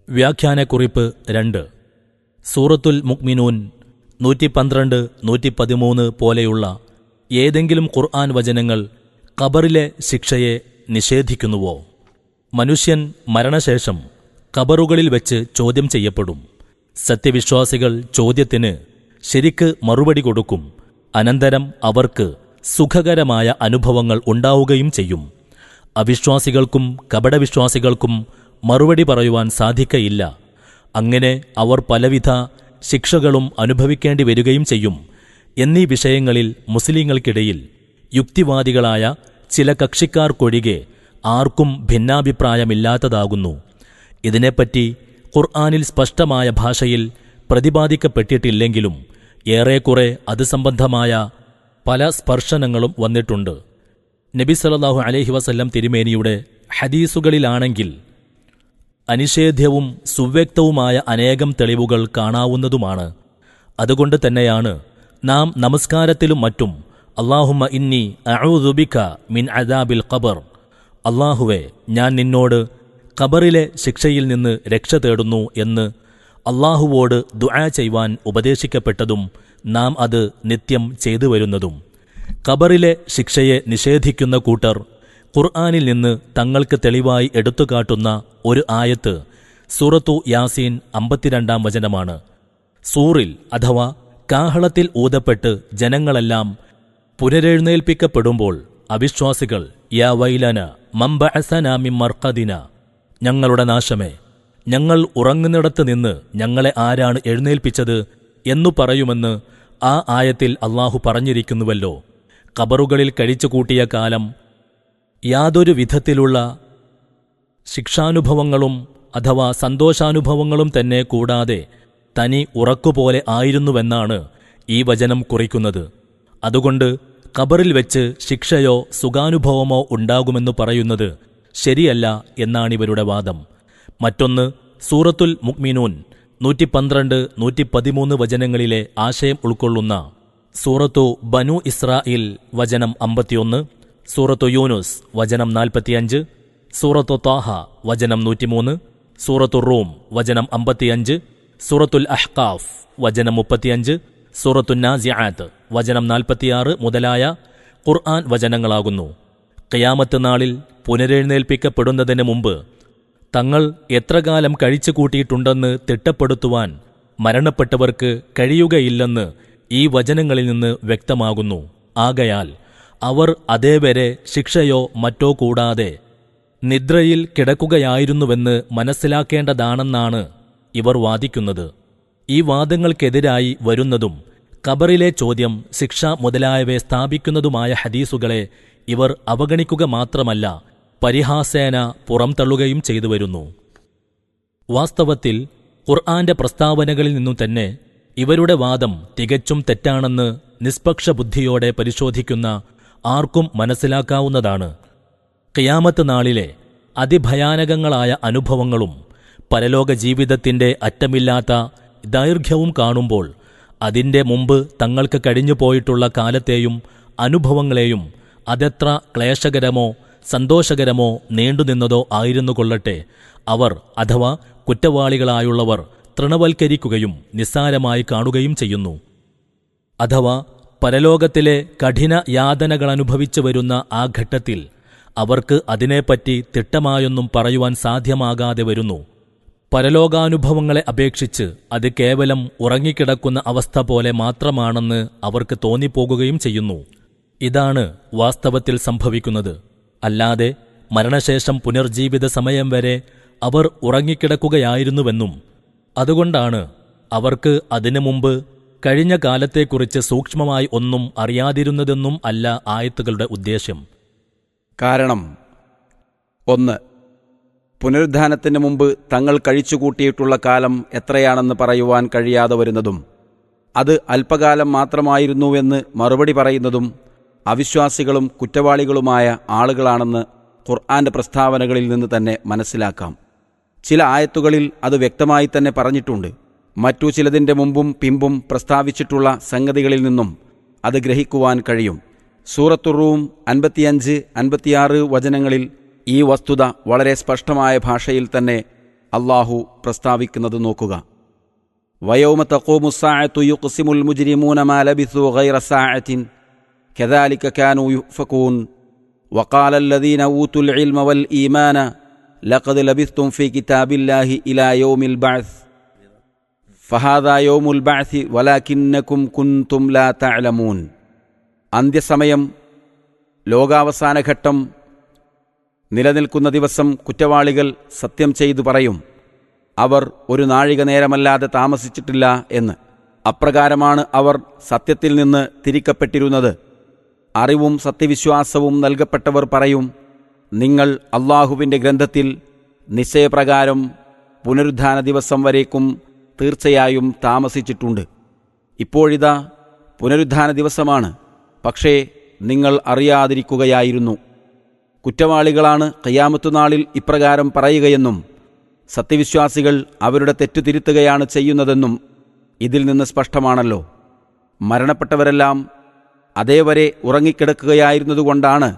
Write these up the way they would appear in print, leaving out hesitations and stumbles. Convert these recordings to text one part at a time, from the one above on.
വ്യാഖ്യാനക്കുറിപ്പ് 2. സൂറത്തുൽ മുഅ്മിനൂൻ 112, 113 പോലെയുള്ള ഏതെങ്കിലും ഖുർആൻ വചനങ്ങൾ ഖബറിലെ ശിക്ഷയെ നിഷേധിക്കുന്നുവോ? മനുഷ്യൻ മരണശേഷം ഖബറുകളിൽ വെച്ച് ചോദ്യം ചെയ്യപ്പെടും. സത്യവിശ്വാസികൾ ചോദ്യത്തിന് ശരിക്ക് മറുപടി കൊടുക്കും. അനന്തരം അവർക്ക് സുഖകരമായ അനുഭവങ്ങൾ ഉണ്ടാവുകയും ചെയ്യും. അവിശ്വാസികൾക്കും കപടവിശ്വാസികൾക്കും മറുപടി പറയുവാൻ സാധിക്കയില്ല. അങ്ങനെ അവർ പലവിധ ശിക്ഷകളും അനുഭവിക്കേണ്ടി വരികയും ചെയ്യും. എന്നീ വിഷയങ്ങളിൽ മുസ്ലിങ്ങൾക്കിടയിൽ യുക്തിവാദികളായ ചില കക്ഷിക്കാർക്കൊഴികെ ആർക്കും ഭിന്നാഭിപ്രായമില്ലാത്തതാകുന്നു. ഇതിനെപ്പറ്റി ഖുർആനിൽ സ്പഷ്ടമായ ഭാഷയിൽ പ്രതിപാദിക്കപ്പെട്ടിട്ടില്ലെങ്കിലും ഏറെക്കുറെ അത് സംബന്ധമായ പല സ്പർശനങ്ങളും വന്നിട്ടുണ്ട്. നബി സല്ലല്ലാഹു അലൈഹി വസല്ലം തിരുമേനിയുടെ ഹദീസുകളിലാണെങ്കിൽ അനിഷേധ്യവും സുവ്യക്തവുമായ അനേകം തെളിവുകൾ കാണാവുന്നതുമാണ്. അതുകൊണ്ട് തന്നെയാണ് നാം നമസ്കാരത്തിലും മറ്റും അല്ലാഹുമ്മ ഇന്നി അഊദു ബിക മിൻ അദാബിൽ ഖബർ, അല്ലാഹുവേ ഞാൻ നിന്നോട് ഖബറിലെ ശിക്ഷയിൽ നിന്ന് രക്ഷ തേടുന്നു എന്ന് അല്ലാഹുവോട് ദുആ ചെയ്യുവാൻ ഉപദേശിക്കപ്പെട്ടതും നാം അത് നിത്യം ചെയ്തു വരുന്നതും. ഖബറിലെ ശിക്ഷയെ നിഷേധിക്കുന്ന കൂട്ടർ ഖുർആനിൽ നിന്ന് തങ്ങൾക്ക് തെളിവായി എടുത്തുകാട്ടുന്ന ഒരു ആയത്ത് സൂറത്തു യാസീൻ 52-ാം വചനമാണ്. സൂറിൽ അഥവാ കാഹളത്തിൽ ഊതപ്പെട്ട് ജനങ്ങളെല്ലാം പുനരെഴുന്നേൽപ്പിക്കപ്പെടുമ്പോൾ അവിശ്വാസികൾ യാ വൈലന മൻ ബഅസനാ മിൻ മർഖദിന, ഞങ്ങളുടെ നാശമേ, ഞങ്ങൾ ഉറങ്ങുന്നിടത്ത് നിന്ന് ഞങ്ങളെ ആരാണ് എഴുന്നേൽപ്പിച്ചത് എന്നു പറയുമെന്ന് ആ ആയത്തിൽ അല്ലാഹു പറഞ്ഞിരിക്കുന്നുവല്ലോ. ഖബറുകളിൽ കഴിച്ചുകൂട്ടിയ കാലം യാതൊരു വിധത്തിലുള്ള ശിക്ഷാനുഭവങ്ങളും അഥവാ സന്തോഷാനുഭവങ്ങളും തന്നെ കൂടാതെ തനി ഉറക്കുപോലെ ആയിരുന്നുവെന്നാണ് ഈ വചനം കുറിക്കുന്നത്. അതുകൊണ്ട് ഖബറിൽ വെച്ച് ശിക്ഷയോ സുഖാനുഭവമോ ഉണ്ടാകുമെന്നു പറയുന്നത് ശരിയല്ല എന്നാണിവരുടെ വാദം. മറ്റൊന്ന്, സൂറത്തുൽ മുഅ്മിനൂൻ 112, 113 വചനങ്ങളിലെ ആശയം ഉൾക്കൊള്ളുന്ന സൂറത്തു ബനു ഇസ്രായേൽ വചനം 51, സൂറത്തു യൂനുസ് വചനം 45, സൂറത്തു ത്വാഹ വചനം 103, സൂറത്തു റൂം വചനം 55, സൂറത്തുൽ അഹ്ഖാഫ് വചനം 35, സൂറത്തു നാസിആത്ത് വചനം 46 മുതലായ ഖുർആൻ വചനങ്ങളാകുന്നു. ഖിയാമത്ത് നാളിൽ പുനരെഴുന്നേൽപ്പിക്കപ്പെടുന്നതിന് മുമ്പ് തങ്ങൾ എത്രകാലം കഴിച്ചുകൂട്ടിയിട്ടുണ്ടെന്ന് തിട്ടപ്പെടുത്തുവാൻ മരണപ്പെട്ടവർക്ക് കഴിയുകയില്ലെന്ന് ഈ വചനങ്ങളിൽ നിന്ന് വ്യക്തമാകുന്നു. ആകയാൽ അവർ അതേവരെ ശിക്ഷയോ മറ്റോ കൂടാതെ നിദ്രയിൽ കിടക്കുകയായിരുന്നുവെന്ന് മനസ്സിലാക്കേണ്ടതാണെന്നാണ് ഇവർ വാദിക്കുന്നത്. ഈ വാദങ്ങൾക്കെതിരായി വരുന്നതും ഖബറിലെ ചോദ്യം, ശിക്ഷ മുതലായവയെ സ്ഥാപിക്കുന്നതുമായ ഹദീസുകളെ ഇവർ അവഗണിക്കുക മാത്രമല്ല, പരിഹാസേന പുറംതള്ളുകയും ചെയ്തു വരുന്നു. വാസ്തവത്തിൽ ഖുർആന്റെ പ്രസ്താവനകളിൽ നിന്നു തന്നെ ഇവരുടെ വാദം തികച്ചും തെറ്റാണെന്ന് നിഷ്പക്ഷ ബുദ്ധിയോടെ പരിശോധിക്കുന്ന ആർക്കും മനസ്സിലാക്കാവുന്നതാണ്. ഖിയാമത്ത് നാളിലെ അതിഭയാനകങ്ങളായ അനുഭവങ്ങളും പരലോക ജീവിതത്തിന്റെ അറ്റമില്ലാത്ത ദൈർഘ്യവും കാണുമ്പോൾ അതിന്റെ മുമ്പ് തങ്ങൾക്ക് കഴിഞ്ഞുപോയിട്ടുള്ള കാലത്തെയും അനുഭവങ്ങളെയും അതെത്ര ക്ലേശകരമോ സന്തോഷകരമോ നീണ്ടുനിന്നതോ ആയിരുന്നു കൊള്ളട്ടെ, അവർ അഥവാ കുറ്റവാളികളായുള്ളവർ തൃണവൽക്കരിക്കുകയും നിസ്സാരമായി കാണുകയും ചെയ്യുന്നു. അഥവാ പരലോകത്തിലെ കഠിന യാതനകളനുഭവിച്ചു വരുന്ന ആ ഘട്ടത്തിൽ അവർക്ക് അതിനെപ്പറ്റി തിട്ടമായൊന്നും പറയുവാൻ സാധ്യമാകാതെ വരുന്നു. പരലോകാനുഭവങ്ങളെ അപേക്ഷിച്ച് അത് കേവലം ഉറങ്ങിക്കിടക്കുന്ന അവസ്ഥ പോലെ മാത്രമാണെന്ന് അവർക്ക് തോന്നിപ്പോകുകയും ചെയ്യുന്നു. ഇതാണ് വാസ്തവത്തിൽ സംഭവിക്കുന്നത്. അല്ലാതെ മരണശേഷം പുനർജീവിത സമയം വരെ അവർ ഉറങ്ങിക്കിടക്കുകയായിരുന്നുവെന്നും അതുകൊണ്ടാണ് അവർക്ക് അതിനു മുമ്പ് കഴിഞ്ഞ കാലത്തെക്കുറിച്ച് സൂക്ഷ്മമായി ഒന്നും അറിയാതിരുന്നതെന്നും അല്ല ആയത്തുകളുടെ ഉദ്ദേശ്യം. കാരണം 1. പുനരുദ്ധാനത്തിന് മുമ്പ് തങ്ങൾ കഴിച്ചുകൂട്ടിയിട്ടുള്ള കാലം എത്രയാണെന്ന് പറയുവാൻ കഴിയാതെ വരുന്നതും അത് അല്പകാലം മാത്രമായിരുന്നുവെന്ന് മറുപടി പറയുന്നതും അവിശ്വാസികളും കുറ്റവാളികളുമായ ആളുകളാണെന്ന് ഖുർആന്റെ പ്രസ്താവനകളിൽ നിന്ന് തന്നെ മനസ്സിലാക്കാം. ചില ആയത്തുകളിൽ അത് വ്യക്തമായി തന്നെ പറഞ്ഞിട്ടുണ്ട്. മറ്റു ചിലതിൻ്റെ മുമ്പും പിമ്പും പ്രസ്താവിച്ചിട്ടുള്ള സംഗതികളിൽ നിന്നും അത് ഗ്രഹിക്കുവാൻ കഴിയും. സൂറത്തു റൂം 55, 56 വചനങ്ങളിൽ ഈ വസ്തുത വളരെ സ്പഷ്ടമായ ഭാഷയിൽ തന്നെ അള്ളാഹു പ്രസ്താവിക്കുന്നത് നോക്കുക. വയൗമ തഖൂമു സ്സാഅതു യുഖ്സിമുൽ മുജ്രിമൂന മാ ലബിസൂ ഗൈറ സാഅത്തിൻ കദാലിക കാനൂ യുഫകൂൻ വഖാല അല്ലദീന ഊതുൽ ഇൽമ വൽ ഈമാന ലഖദ് ലബിസ്തും ഫീ കിതാബില്ലാഹി ഇലാ യൗമിൽ ബഅസ് ഫഹാദാ യൗമുൽ ബഅസി വലാകിന്നകും കുൻതും ലാ തഅലമൂൻ. അന്ത്യസമയം, ലോകാവസാനഘട്ടം നിലനിൽക്കുന്ന ദിവസം കുറ്റവാളികൾ സത്യം ചെയ്തു പറയും, അവർ ഒരു നാഴിക നേരമല്ലാതെ താമസിച്ചിട്ടില്ല എന്ന്. അപ്രകാരമാണ് അവർ സത്യത്തിൽ നിന്ന് തിരിക്കപ്പെട്ടിരുന്നത്. അറിവും സത്യവിശ്വാസവും നൽകപ്പെട്ടവർ പറയും, നിങ്ങൾ അള്ളാഹുവിൻ്റെ ഗ്രന്ഥത്തിൽ നിശ്ചയപ്രകാരം പുനരുദ്ധാന ദിവസം വരേക്കും തീർച്ചയായും താമസിച്ചിട്ടുണ്ട്. ഇപ്പോഴിതാ പുനരുദ്ധാന ദിവസമാണ്, പക്ഷേ നിങ്ങൾ അറിയാതിരിക്കുകയായിരുന്നു. കുറ്റവാളികളാണ് ഖിയാമത്ത് നാളിൽ ഇപ്രകാരം പറയുകയെന്നും സത്യവിശ്വാസികൾ അവരുടെ തെറ്റു തിരുത്തുകയാണ് ചെയ്യുന്നതെന്നും ഇതിൽ നിന്ന് സ്പഷ്ടമാണല്ലോ. മരണപ്പെട്ടവരെല്ലാം അതേവരെ ഉറങ്ങിക്കിടക്കുകയായിരുന്നതുകൊണ്ടാണ്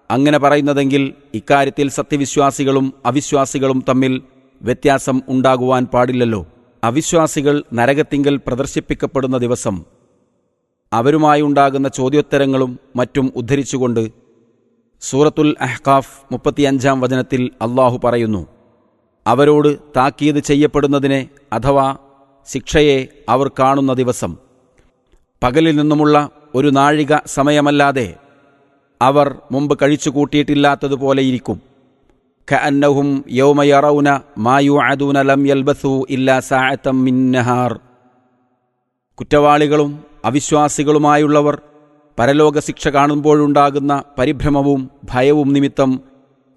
അങ്ങനെ പറയുന്നതെങ്കിൽ ഇക്കാര്യത്തിൽ സത്യവിശ്വാസികളും അവിശ്വാസികളും തമ്മിൽ വ്യത്യാസം ഉണ്ടാകുവാൻ പാടില്ലല്ലോ. അവിശ്വാസികൾ നരകത്തിങ്കൽ പ്രദർശിപ്പിക്കപ്പെടുന്ന ദിവസം അവരുമായുണ്ടാകുന്ന ചോദ്യോത്തരങ്ങളും മറ്റും ഉദ്ധരിച്ചുകൊണ്ട് സൂറത്തുൽ അഹ്ഖാഫ് 35-ാം വചനത്തിൽ അള്ളാഹു പറയുന്നു, അവരോട് താക്കീത് ചെയ്യപ്പെടുന്നതിനെ അഥവാ ശിക്ഷയെ അവർ കാണുന്ന ദിവസം പകലിൽ നിന്നുമുള്ള ഒരു നാഴിക സമയമല്ലാതെ അവർ മുമ്പ് കഴിച്ചുകൂട്ടിയിട്ടില്ലാത്തതുപോലെയിരിക്കും. കഅന്നഹും യൗമ യറൗന മാ യുഅദൂന ലം യൽബസൂ ഇല്ലാ സാഅത്തം മിൻ നഹാർ. കുറ്റവാളികളും അവിശ്വാസികളുമായുള്ളവർ പരലോക ശിക്ഷ കാണുമ്പോഴുണ്ടാകുന്ന പരിഭ്രമവും ഭയവും നിമിത്തം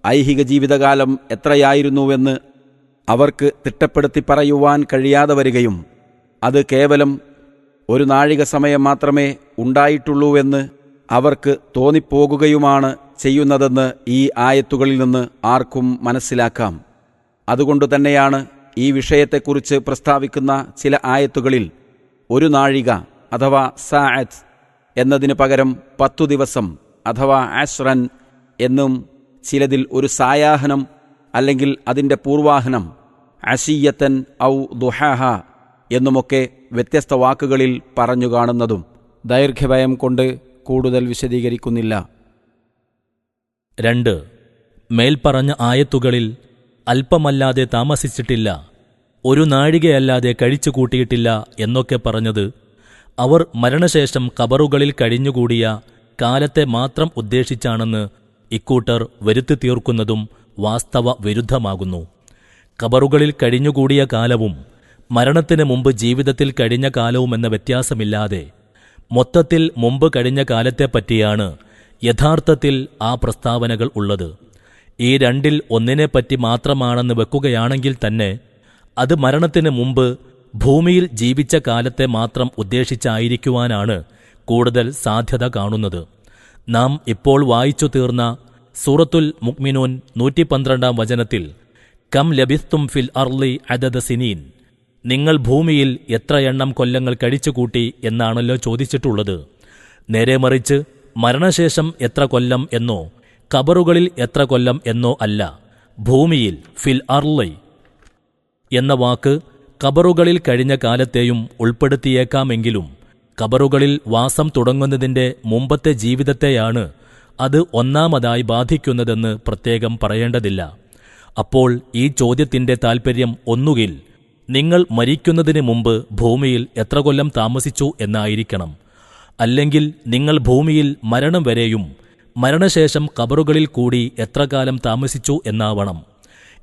ഐഹിക ജീവിതകാലം എത്രയായിരുന്നുവെന്ന് അവർക്ക് തിട്ടപ്പെടുത്തി പറയുവാൻ കഴിയാതെ വരികയും അത് കേവലം ഒരു നാഴിക സമയം മാത്രമേ ഉണ്ടായിട്ടുള്ളൂവെന്ന് അവർക്ക് തോന്നിപ്പോകുകയുമാണ് ചെയ്യുന്നതെന്ന് ഈ ആയത്തുകളിൽ നിന്ന് ആർക്കും മനസ്സിലാക്കാം. അതുകൊണ്ട് തന്നെയാണ് ഈ വിഷയത്തെക്കുറിച്ച് പ്രസ്താവിക്കുന്ന ചില ആയത്തുകളിൽ ഒരു നാഴിക അഥവാ സാഅത്ത് എന്നതിനു പകരം 10 ദിവസം അഥവാ അശ്റൻ എന്നും, ചിലതിൽ ഒരു സായാഹനം അല്ലെങ്കിൽ അതിൻ്റെ പൂർവാഹനം അശിയത്തൻ ഔ ദുഹാഹ എന്നുമൊക്കെ വ്യത്യസ്ത വാക്കുകളിൽ പറഞ്ഞു കാണുന്നതും ദൈർഘ്യഭയം കൊണ്ട് കൂടുതൽ വിശദീകരിക്കുന്നില്ല. 2. മേൽപ്പറഞ്ഞ ആയത്തുകളിൽ അല്പമല്ലാതെ താമസിച്ചിട്ടില്ല, ഒരു നാഴികയല്ലാതെ കഴിച്ചുകൂട്ടിയിട്ടില്ല എന്നൊക്കെ പറഞ്ഞത് അവർ മരണശേഷം ഖബറുകളിൽ കഴിഞ്ഞുകൂടിയ കാലത്തെ മാത്രം ഉദ്ദേശിച്ചാണെന്ന് ഇക്കൂട്ടർ വരുത്തി തീർക്കുന്നതും വാസ്തവ വിരുദ്ധമാകുന്നു. ഖബറുകളിൽ കഴിഞ്ഞുകൂടിയ കാലവും മരണത്തിന് മുമ്പ് ജീവിതത്തിൽ കഴിഞ്ഞ കാലവുമെന്ന വ്യത്യാസമില്ലാതെ മൊത്തത്തിൽ മുമ്പ് കഴിഞ്ഞ കാലത്തെപ്പറ്റിയാണ് യഥാർത്ഥത്തിൽ ആ പ്രസ്താവനകൾ ഉള്ളത്. ഈ രണ്ടിൽ ഒന്നിനെപ്പറ്റി മാത്രമാണെന്ന് വെക്കുകയാണെങ്കിൽ തന്നെ അത് മരണത്തിന് മുമ്പ് ഭൂമിയിൽ ജീവിച്ച കാലത്തെ മാത്രം ഉദ്ദേശിച്ചായിരിക്കുവാനാണ് കൂടുതൽ സാധ്യത കാണുന്നത്. നാം ഇപ്പോൾ വായിച്ചു തീർന്ന സൂറത്തുൽ മുഅ്മിനൂൻ 112-ാം വചനത്തിൽ കം ലബിസ്തും ഫിൽ അർളി അദദ സിനീൻ, നിങ്ങൾ ഭൂമിയിൽ എത്ര എണ്ണം കൊല്ലങ്ങൾ കഴിച്ചുകൂട്ടി എന്നാണല്ലോ ചോദിച്ചിട്ടുള്ളത്. നേരെ മറിച്ച് മരണശേഷം എത്ര കൊല്ലം എന്നോ ഖബറുകളിൽ എത്ര കൊല്ലം എന്നോ അല്ല, ഭൂമിയിൽ ഫിൽ അർളി എന്ന വാക്ക് ഖബറുകളിൽ കഴിഞ്ഞ കാലത്തെയും ഉൾപ്പെടുത്തിയേക്കാമെങ്കിലും ഖബറുകളിൽ വാസം തുടങ്ങുന്നതിൻ്റെ മുമ്പത്തെ ജീവിതത്തെയാണ് അത് ഒന്നാമതായി ബാധിക്കുന്നതെന്ന് പ്രത്യേകം പറയേണ്ടതില്ല. അപ്പോൾ ഈ ചോദ്യത്തിൻ്റെ താൽപ്പര്യം ഒന്നുകിൽ നിങ്ങൾ മരിക്കുന്നതിന് മുമ്പ് ഭൂമിയിൽ എത്ര കൊല്ലം താമസിച്ചു എന്നായിരിക്കണം, അല്ലെങ്കിൽ നിങ്ങൾ ഭൂമിയിൽ മരണം വരെയും മരണശേഷം ഖബറുകളിൽ കൂടി എത്ര കാലം താമസിച്ചു എന്നാവണം.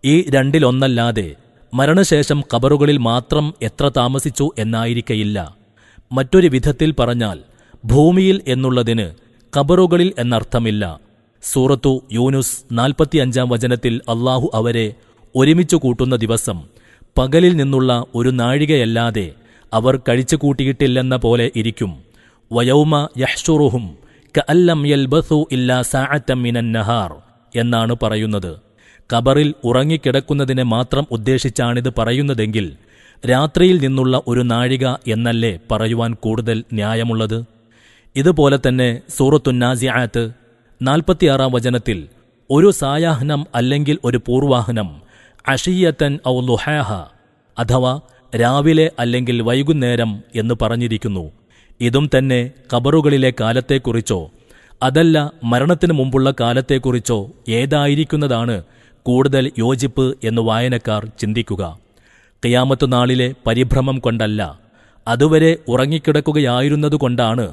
ഈ രണ്ടിലൊന്നല്ലാതെ മരണശേഷം ഖബറുകളിൽ മാത്രം എത്ര താമസിച്ചു എന്നായിരിക്കയില്ല. മറ്റൊരു വിധത്തിൽ പറഞ്ഞാൽ ഭൂമിയിൽ എന്നുള്ളതിന് ഖബറുകളിൽ എന്നർത്ഥമില്ല. സൂറത്തു യൂനുസ് 45-ാം വചനത്തിൽ അള്ളാഹു അവരെ ഒരുമിച്ചു കൂട്ടുന്ന ദിവസം പകലിൽ നിന്നുള്ള ഒരു നാഴികയല്ലാതെ അവർ കഴിച്ചുകൂട്ടിയിട്ടില്ലെന്ന പോലെ ഇരിക്കും. വയൗമ യഹ്ശുറുഹും കഅല്ലം യൽബസു ഇല്ലാ സാഅത്തം മിനൻ നഹാർ എന്നാണ് പറയുന്നത്. ഖബറിൽ ഉറങ്ങിക്കിടക്കുന്നതിനെ മാത്രം ഉദ്ദേശിച്ചാണിത് പറയുന്നതെങ്കിൽ രാത്രിയിൽ നിന്നുള്ള ഒരു നാഴിക എന്നല്ലേ പറയുവാൻ കൂടുതൽ ന്യായമുള്ളത്? ഇതുപോലെ തന്നെ സൂറത്തുന്നാസിആത്ത് 46-ാം വചനത്തിൽ ഒരു സായാഹ്നം അല്ലെങ്കിൽ ഒരു പൂർവാഹനം അഷിയത്തൻ ഔ ലുഹാഹ, അഥവാ രാവിലെ അല്ലെങ്കിൽ വൈകുന്നേരം എന്ന് പറഞ്ഞിരിക്കുന്നു. ഇതും തന്നെ ഖബറുകളിലെ കാലത്തെക്കുറിച്ചോ അതല്ല മരണത്തിനു മുമ്പുള്ള കാലത്തെക്കുറിച്ചോ ഏതായിരിക്കുന്നതാണ് കൂടുതൽ യോജിപ്പ് എന്ന് വായനക്കാർ ചിന്തിക്കുക. ഖിയാമത്ത് നാളിലെ പരിഭ്രമം കൊണ്ടല്ല, അതുവരെ ഉറങ്ങിക്കിടക്കുകയായിരുന്നതുകൊണ്ടാണ്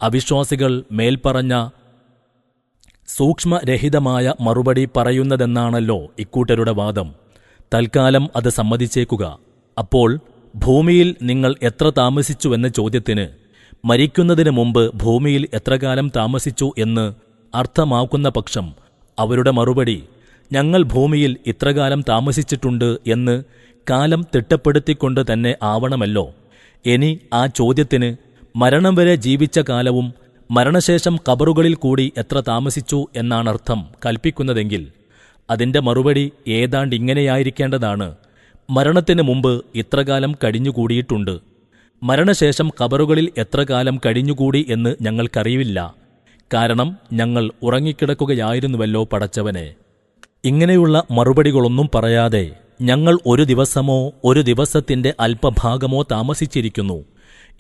അവിശ്വാസികൾ മേൽപ്പറഞ്ഞ സൂക്ഷ്മരഹിതമായ മറുപടി പറയുന്നതെന്നാണല്ലോ ഇക്കൂട്ടരുടെ വാദം. തൽക്കാലം അത് സമ്മതിച്ചേക്കുക. അപ്പോൾ ഭൂമിയിൽ നിങ്ങൾ എത്ര താമസിച്ചുവെന്ന ചോദ്യത്തിന് മരിക്കുന്നതിന് മുമ്പ് ഭൂമിയിൽ എത്രകാലം താമസിച്ചു എന്ന് അർത്ഥമാക്കുന്ന പക്ഷം അവരുടെ മറുപടി ഞങ്ങൾ ഭൂമിയിൽ ഇത്രകാലം താമസിച്ചിട്ടുണ്ട് എന്ന് കാലം തിട്ടപ്പെടുത്തിക്കൊണ്ട് തന്നെ ആവണമല്ലോ. ഇനി ആ ചോദ്യത്തിന് മരണം വരെ ജീവിച്ച കാലവും മരണശേഷം ഖബറുകളിൽ കൂടി എത്ര താമസിച്ചു എന്നാണർത്ഥം കൽപ്പിക്കുന്നതെങ്കിൽ അതിന്റെ മറുപടി ഏതാണ്ടിങ്ങനെയായിരിക്കേണ്ടതാണ്: മരണത്തിന് മുമ്പ് ഇത്രകാലം കഴിഞ്ഞുകൂടിയിട്ടുണ്ട്. മരണശേഷം ഖബറുകളിൽ എത്ര കാലം കഴിഞ്ഞുകൂടി എന്ന് ഞങ്ങൾക്കറിയില്ല, കാരണം ഞങ്ങൾ ഉറങ്ങിക്കിടക്കുകയായിരുന്നുവല്ലോ പടച്ചവനെ. ഇങ്ങനെയുള്ള മറുപടികളൊന്നും പറയാതെ ഞങ്ങൾ ഒരു ദിവസമോ ഒരു ദിവസത്തിന്റെ അല്പഭാഗമോ താമസിച്ചിരിക്കുന്നു,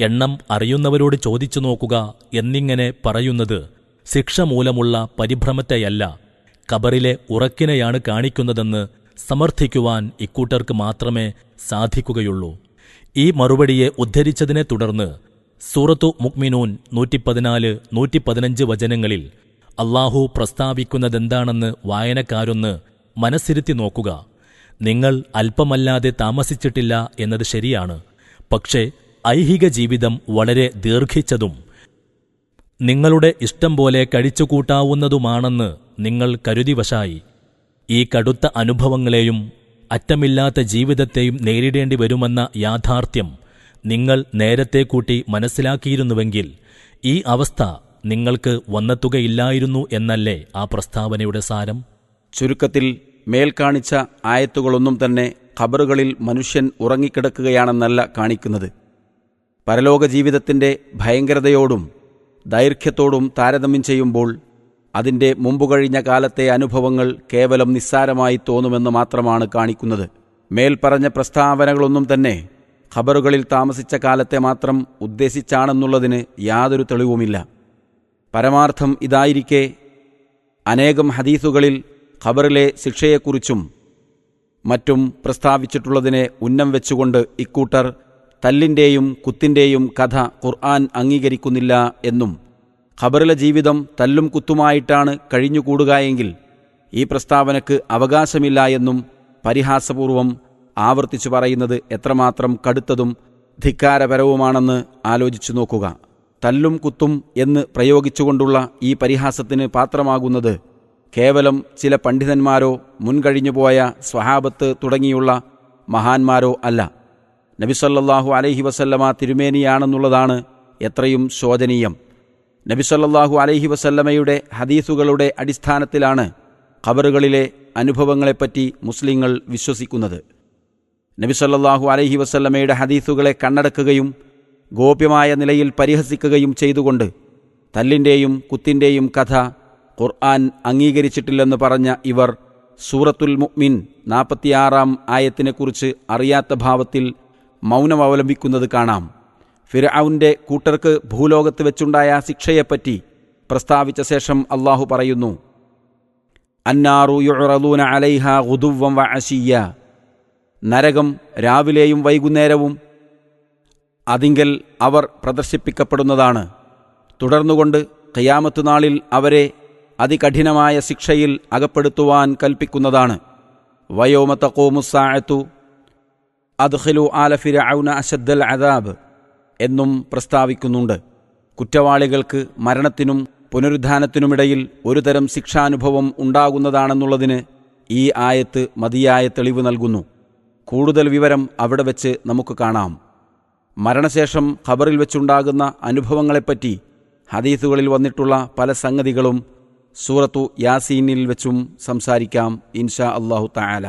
എണ്ണം അറിയുന്നവരോട് ചോദിച്ചു നോക്കുക എന്നിങ്ങനെ പറയുന്നത് ശിക്ഷ മൂലമുള്ള പരിഭ്രമത്തെയല്ല, ഖബറിലെ ഉറക്കിനെയാണ് കാണിക്കുന്നതെന്ന് സമർത്ഥിക്കുവാൻ ഇക്കൂട്ടർക്ക് മാത്രമേ സാധിക്കുകയുള്ളൂ. ഈ മറുപടിയെ ഉദ്ധരിച്ചതിനെ തുടർന്ന് സൂറത്തു മുഅ്മിനൂൻ 114-115 വചനങ്ങളിൽ അല്ലാഹു പ്രസ്താവിക്കുന്നതെന്താണെന്ന് വായനക്കാരൊന്ന് മനസ്സിരുത്തി നോക്കുക. നിങ്ങൾ അല്പമല്ലാതെ താമസിച്ചിട്ടില്ല എന്നത് ശരിയാണ്, പക്ഷേ ഐഹിക ജീവിതം വളരെ ദീർഘിച്ചതും നിങ്ങളുടെ ഇഷ്ടം പോലെ കഴിച്ചുകൂട്ടാവുന്നതുമാണെന്ന് നിങ്ങൾ കരുതിവശായി ഈ കടുത്ത അനുഭവങ്ങളെയും അറ്റമില്ലാത്ത ജീവിതത്തെയും നേരിടേണ്ടി വരുമെന്ന യാഥാർത്ഥ്യം നിങ്ങൾ നേരത്തെ കൂട്ടി മനസ്സിലാക്കിയിരുന്നുവെങ്കിൽ ഈ അവസ്ഥ നിങ്ങൾക്ക് വന്നെത്തുകയില്ലായിരുന്നു എന്നല്ലേ ആ പ്രസ്താവനയുടെ സാരം? ചുരുക്കത്തിൽ മേൽ കാണിച്ച ആയത്തുകളൊന്നും തന്നെ ഖബറുകളിൽ മനുഷ്യൻ ഉറങ്ങിക്കിടക്കുകയാണെന്നല്ല കാണിക്കുന്നത്. പരലോക ജീവിതത്തിൻ്റെ ഭയങ്കരതയോടും ദൈർഘ്യത്തോടും താരതമ്യം ചെയ്യുമ്പോൾ അതിൻ്റെ മുമ്പുകഴിഞ്ഞ കാലത്തെ അനുഭവങ്ങൾ കേവലം നിസ്സാരമായി തോന്നുമെന്ന് മാത്രമാണ് കാണിക്കുന്നത്. മേൽപ്പറഞ്ഞ പ്രസ്താവനകളൊന്നും തന്നെ ഖബറുകളിൽ താമസിച്ച കാലത്തെ മാത്രം ഉദ്ദേശിച്ചാണെന്നുള്ളതിന് യാതൊരു തെളിവുമില്ല. പരമാർത്ഥം ഇതായിരിക്കെ അനേകം ഹദീസുകളിൽ ഖബറിലെ ശിക്ഷയെക്കുറിച്ചും മറ്റും പ്രസ്താവിച്ചിട്ടുള്ളതിനെ ഉന്നം വെച്ചുകൊണ്ട് ഇക്കൂട്ടർ തല്ലിൻ്റെയും കുത്തിൻ്റെയും കഥ ഖുർആൻ അംഗീകരിക്കുന്നില്ല എന്നും ഖബറിലെ ജീവിതം തല്ലും കുത്തുമായിട്ടാണ് കഴിഞ്ഞുകൂടുകയെങ്കിൽ ഈ പ്രസ്താവനയ്ക്ക് അവകാശമില്ല എന്നും പരിഹാസപൂർവം ആവർത്തിച്ചു പറയുന്നത് എത്രമാത്രം കടുത്തതും ധിക്കാരപരവുമാണെന്ന് ആലോചിച്ചു നോക്കുക. തല്ലും കുത്തും എന്ന് പ്രയോഗിച്ചുകൊണ്ടുള്ള ഈ പരിഹാസത്തിന് പാത്രമാകുന്നത് കേവലം ചില പണ്ഡിതന്മാരോ മുൻകഴിഞ്ഞുപോയ സ്വഹാബത്ത് തുടങ്ങിയുള്ള മഹാന്മാരോ അല്ല, നബി സല്ലല്ലാഹു അലൈഹി വസല്ലമ തിരുമേനിയാണെന്നുള്ളതാണ് എത്രയും ശോചനീയം. നബി സല്ലല്ലാഹു അലൈഹി വസല്ലമയുടെ ഹദീസുകളുടെ അടിസ്ഥാനത്തിലാണ് ഖബറുകളിലെ അനുഭവങ്ങളെപ്പറ്റി മുസ്ലിങ്ങൾ വിശ്വസിക്കുന്നത്. നബി സല്ലല്ലാഹു അലൈഹി വസല്ലമയുടെ ഹദീസുകളെ കണ്ണടക്കുകയും ഗോപ്യമായ നിലയിൽ പരിഹസിക്കുകയും ചെയ്തുകൊണ്ട് തല്ലിൻ്റെയും കുത്തിൻ്റെയും കഥ ഖുർആൻ അംഗീകരിച്ചിട്ടില്ലെന്ന് പറഞ്ഞ ഇവർ സൂറത്തുൽ മുഅ്മിൻ 46-ാം ആയത്തിനെക്കുറിച്ച് അറിയാത്ത ഭാവത്തിൽ മൗനം അവലംബിക്കുന്നത് കാണാം. ഫിർഔന്റെ കൂട്ടർക്ക് ഭൂലോകത്ത് വെച്ചുണ്ടായ ശിക്ഷയെപ്പറ്റി പ്രസ്താവിച്ച ശേഷം അല്ലാഹു പറയുന്നു: അന്നാറു യുഅറദൂന അലൈഹാ ഗുദുവ്വൻ വഅശിയ്യ, നരകം രാവിലെയും വൈകുന്നേരവും അതിങ്കൽ അവർ പ്രദർശിപ്പിക്കപ്പെടുന്നതാണ്. തുടർന്നുകൊണ്ട് ഖിയാമത്ത് നാളിൽ അവരെ അതികഠിനമായ ശിക്ഷയിൽ അകപ്പെടുത്തുവാൻ കൽപ്പിക്കുന്നതാണ്. വയൗമ തഖൂമുസ്സാഅതു അദ്ഖിലു ആല ഫിർഔന അശദ്ദൽ അദാബ് എന്നും പ്രസ്താവിക്കുന്നുണ്ട്. കുറ്റവാളികൾക്ക് മരണത്തിനും പുനരുദ്ധാനത്തിനുമിടയിൽ ഒരുതരം ശിക്ഷാനുഭവം ഉണ്ടാകുന്നതാണെന്നുള്ളതിന് ഈ ആയത്ത് മതിയായ തെളിവ് നൽകുന്നു. കൂടുതൽ വിവരം അവിടെ വെച്ച് നമുക്ക് കാണാം. മരണശേഷം ഖബറിൽ വെച്ചുണ്ടാകുന്ന അനുഭവങ്ങളെപ്പറ്റി ഹദീസുകളിൽ വന്നിട്ടുള്ള പല സംഗതികളും സൂറത്തു യാസീനിൽ വെച്ചും സംസാരിക്കാം ഇൻഷാ അല്ലാഹു തആല.